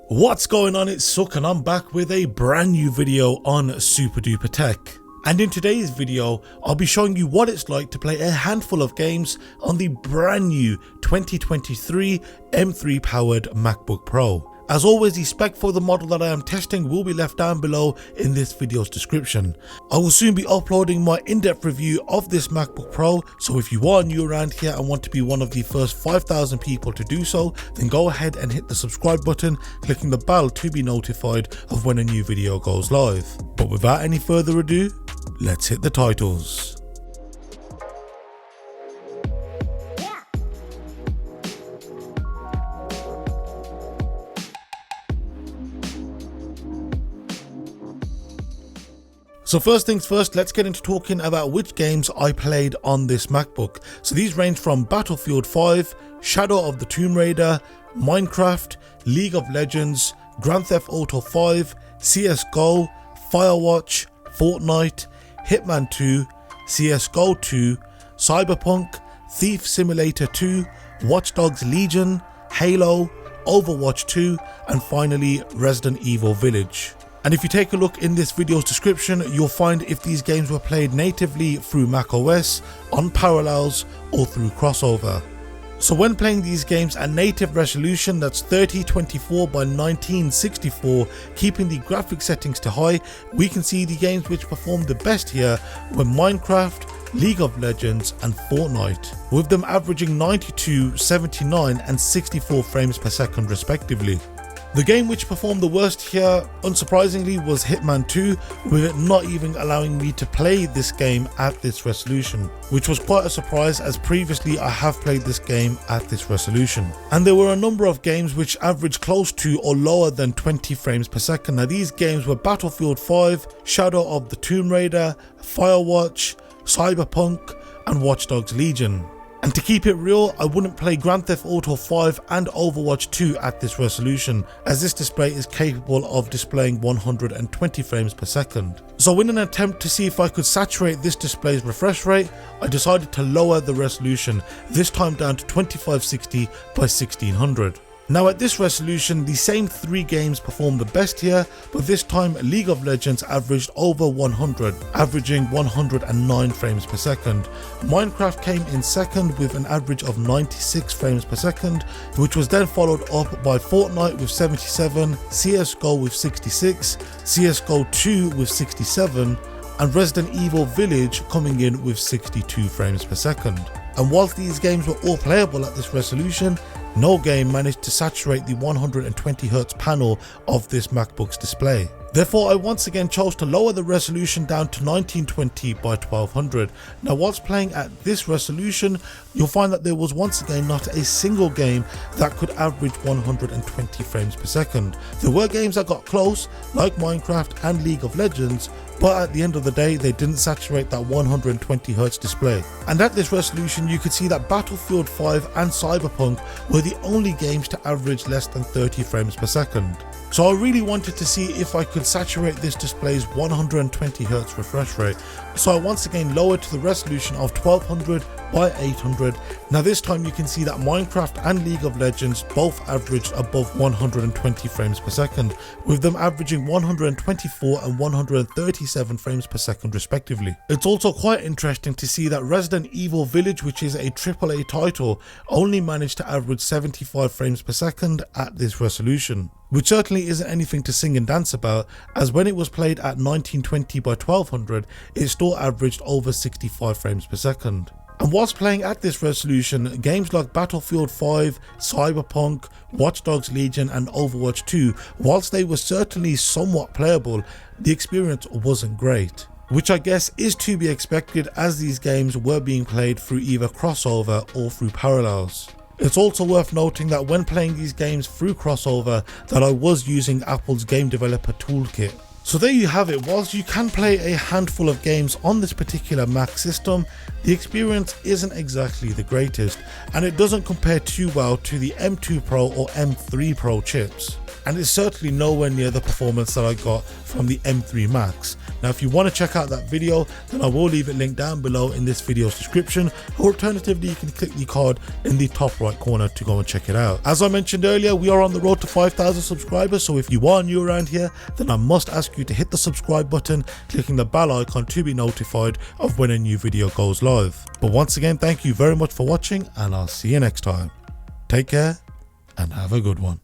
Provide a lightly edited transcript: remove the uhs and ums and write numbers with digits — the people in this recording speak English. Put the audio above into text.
What's going on, it's Suck and I'm back with a brand new video on SuperDuprTech. And in today's video, I'll be showing you what it's like to play a handful of games on the brand new 2023 M3 powered MacBook Pro. As always, the spec for the model that I am testing will be left down below in this video's description. I will soon be uploading my in-depth review of this MacBook Pro, so if you are new around here and want to be one of the first 5,000 people to do so, then go ahead and hit the subscribe button, clicking the bell to be notified of when a new video goes live. But without any further ado, let's hit the titles. So first things first, let's get into talking about which games I played on this MacBook. So these range from Battlefield 5, Shadow of the Tomb Raider, Minecraft, League of Legends, Grand Theft Auto 5, CSGO, Firewatch, Fortnite, Hitman 2, CSGO 2, Cyberpunk, Thief Simulator 2, Watch Dogs Legion, Halo, Overwatch 2, and finally Resident Evil Village. And if you take a look in this video's description, you'll find if these games were played natively through macOS, on Parallels, or through Crossover. So when playing these games at native resolution, that's 3024 by 1964, keeping the graphic settings to high, we can see the games which perform the best here were Minecraft, League of Legends and Fortnite, with them averaging 92, 79 and 64 frames per second respectively. The game which performed the worst here, unsurprisingly, was Hitman 2, with it not even allowing me to play this game at this resolution, which was quite a surprise as previously I have played this game at this resolution. And there were a number of games which averaged close to or lower than 20 frames per second. Now these games were Battlefield 5, Shadow of the Tomb Raider, Firewatch, Cyberpunk and Watch Dogs Legion. And to keep it real, I wouldn't play Grand Theft Auto 5 and Overwatch 2 at this resolution, as this display is capable of displaying 120 frames per second. So in an attempt to see if I could saturate this display's refresh rate, I decided to lower the resolution, this time down to 2560 by 1600. Now at this resolution, the same three games performed the best here, but this time League of Legends averaged over 100, averaging 109 frames per second. Minecraft came in second with an average of 96 frames per second, which was then followed up by Fortnite with 77, CSGO with 66, CSGO 2 with 67, and Resident Evil Village coming in with 62 frames per second. And whilst these games were all playable at this resolution, no game managed to saturate the 120Hz panel of this MacBook's display. Therefore, I once again chose to lower the resolution down to 1920 by 1200. Now whilst playing at this resolution, you'll find that there was once again not a single game that could average 120 frames per second. There were games that got close, like Minecraft and League of Legends, but at the end of the day they didn't saturate that 120Hz display. And at this resolution you could see that Battlefield 5 and Cyberpunk were the only games to average less than 30 frames per second. So I really wanted to see if I could saturate this display's 120Hz refresh rate, so I once again lowered to the resolution of 1200 by 800. Now this time you can see that Minecraft and League of Legends both averaged above 120 frames per second, with them averaging 124 and 137 frames per second respectively. It's also quite interesting to see that Resident Evil Village, which is a AAA title, only managed to average 75 frames per second at this resolution, which certainly isn't anything to sing and dance about, as when it was played at 1920 by 1200 it still averaged over 65 frames per second. And whilst playing at this resolution, games like Battlefield 5, Cyberpunk, Watch Dogs Legion and Overwatch 2, whilst they were certainly somewhat playable, the experience wasn't great. Which I guess is to be expected, as these games were being played through either Crossover or through Parallels. It's also worth noting that when playing these games through Crossover that I was using Apple's Game Developer Toolkit. So there you have it. Whilst you can play a handful of games on this particular Mac system, the experience isn't exactly the greatest, and it doesn't compare too well to the M2 Pro or M3 Pro chips. And it's certainly nowhere near the performance that I got from the M3 Max. Now if you want to check out that video, then I will leave it linked down below in this video's description, or alternatively you can click the card in the top right corner to go and check it out. As I mentioned earlier, we are on the road to 5,000 subscribers, so if you are new around here, then I must ask you to hit the subscribe button, clicking the bell icon to be notified of when a new video goes live. But once again, thank you very much for watching, and I'll see you next time. Take care and have a good one.